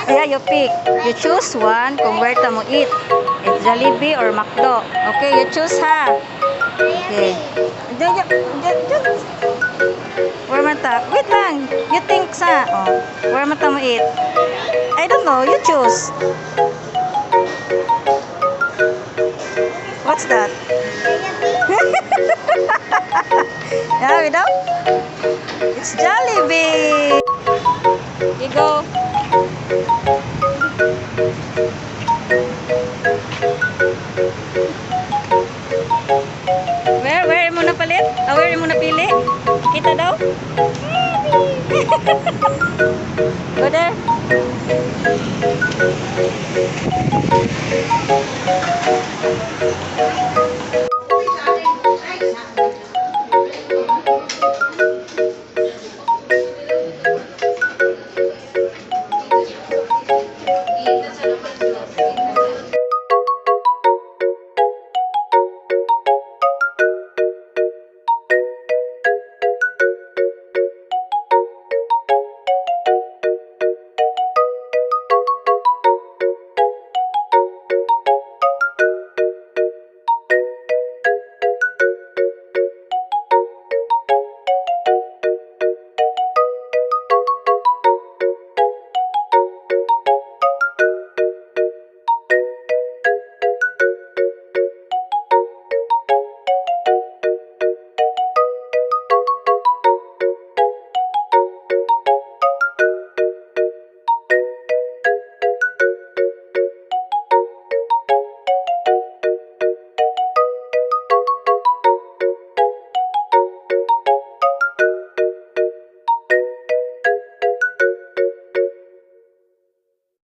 Yeah, you pick. You choose one kung where ta mo eat. It's Jollibee or McDo. Okay, you choose ha. Okay. Where man ta? Wait lang. You think sa? Oh, where man ta mo eat? I don't know. You choose. What's that? Yeah, we know. It's Jollibee. You go. Where mo na palit? Where mo na pili? Kita daw? Go there.